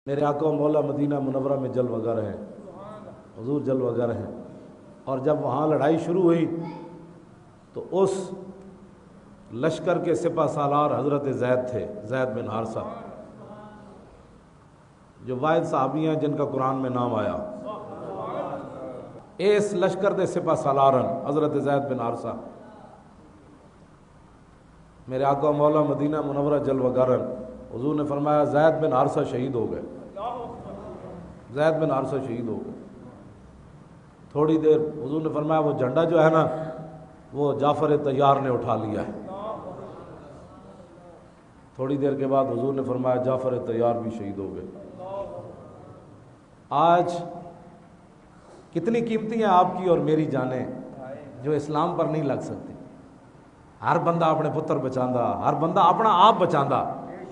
میرے آقا و مولا مدینہ منورہ میں جلوہ گر ہیں، حضور جلوہ گر ہیں۔ اور جب وہاں لڑائی شروع ہوئی تو اس لشکر کے سپہ سالار حضرت زید تھے، زید بن حارثہ، جو واحد صحابی ہیں جن کا قرآن میں نام آیا۔ اس لشکر دے سپہ سالارن حضرت زید بن حارثہ، میرے آقا و مولا مدینہ منورہ جلوہ گرن، حضور نے فرمایا زید بن حارثہ شہید ہو گئے، زید بن حارثہ شہید ہو گئے۔ تھوڑی دیر حضور نے فرمایا وہ جھنڈا جو ہے نا وہ جعفر طیار نے اٹھا لیا ہے۔ تھوڑی دیر کے بعد حضور نے فرمایا جعفر طیار بھی شہید ہو گئے۔ آج کتنی قیمتی ہیں آپ کی اور میری جانیں جو اسلام پر نہیں لگ سکتی۔ ہر بندہ اپنے پتر بچاندا، ہر بندہ اپنا آپ بچاندا،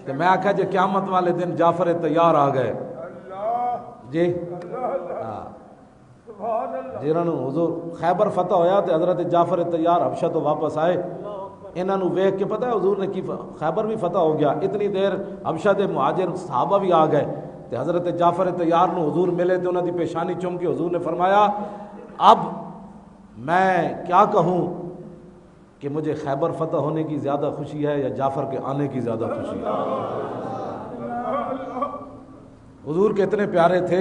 کہ میں آکھا جی قیامت والے دن جعفر طیار آ گئے جی جنہوں نے حضور خیبر فتح ہویا تو حضرت جعفر طیار حبشہ تو واپس آئے، انہوں نے ویکھ کے پتہ ہے حضور نے کی خیبر بھی فتح ہو گیا، اتنی دیر حبشہ دے مہاجر صحابہ بھی آ گئے تو حضرت جعفر طیار نو حضور ملے تو انہوں دی پیشانی چوم کے حضور نے فرمایا اب میں کیا کہوں کہ مجھے خیبر فتح ہونے کی زیادہ خوشی ہے یا جعفر کے آنے کی زیادہ خوشی ہے۔ حضور کے اتنے پیارے تھے،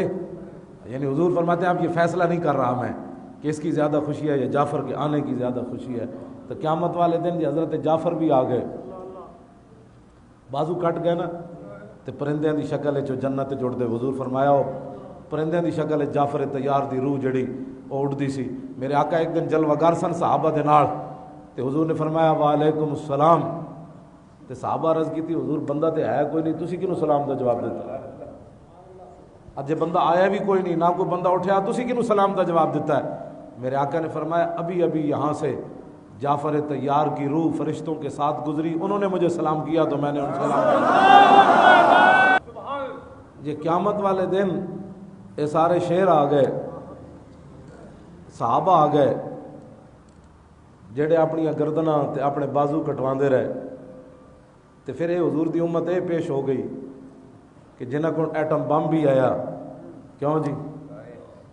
یعنی حضور فرماتے ہیں اب یہ فیصلہ نہیں کر رہا میں کہ اس کی زیادہ خوشی ہے یا جعفر کے آنے کی زیادہ خوشی ہے۔ تو قیامت والے دن جی حضرت جعفر بھی آ گئے، بازو کٹ گئے نا تو پرندیاں دی شکل جو جنت جڑ دے، حضور فرمایا ہو پرندیاں دی شکل جعفر طیار دی روح جڑی وہ اڑدی سی۔ میرے آقا ایک دن جلوہ گر سن صحابہ دے نال تے حضور نے فرمایا وعلیکم السلام، تے صحابہ عرض کی تھی حضور بندہ تے ہے کوئی نہیں، تسی کینوں سلام دا جواب دیتا؟ اجے بندہ آیا بھی کوئی نہیں، نہ کوئی بندہ اٹھیا، تسی کینوں سلام دا جواب دیتا ہے؟ میرے آقا نے فرمایا ابھی ابھی یہاں سے جعفر طیار کی روح فرشتوں کے ساتھ گزری، انہوں نے مجھے سلام کیا تو میں نے ان سے سلام کیا۔ یہ قیامت والے دن یہ سارے شیر آ گئے، صحابہ آ گئے جڑے اپنی گردناں تے اپنے بازو کٹواندے رہے، تے پھر یہ حضور دی امت یہ پیش ہو گئی کہ جنہ کو ایٹم بم بھی آیا، کیوں جی،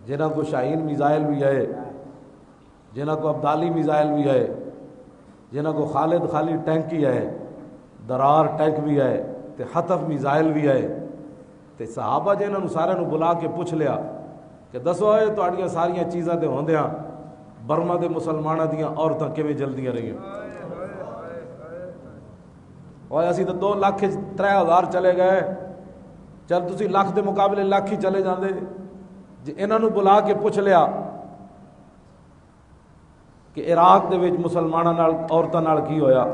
جنہ کو شاہین میزائل بھی آئے، جنہ کو عبدالی میزائل بھی آئے، جنہ کو خالد خالی ٹینکی آئے، درار ٹینک بھی آئے، تے حطف میزائل بھی آئے، تے صحابہ جنہوں نے سارے نو بلا کے پوچھ لیا کہ دسو اے تہاڈیاں ساریاں چیزاں تے ہوندیاں برما دے مسلماناں دیاں عورتاں کیویں جلدیاں رہیاں؟ اور اسی تو 2 لاکھ 3000 چلے گئے، چل تسی لاکھ دے مقابلے لاکھ ہی چلے جاندے جی۔ انہاں نو بلا کے پوچھ لیا کہ عراق دے وچ مسلماناں نال عورتاں نال کی ہویا،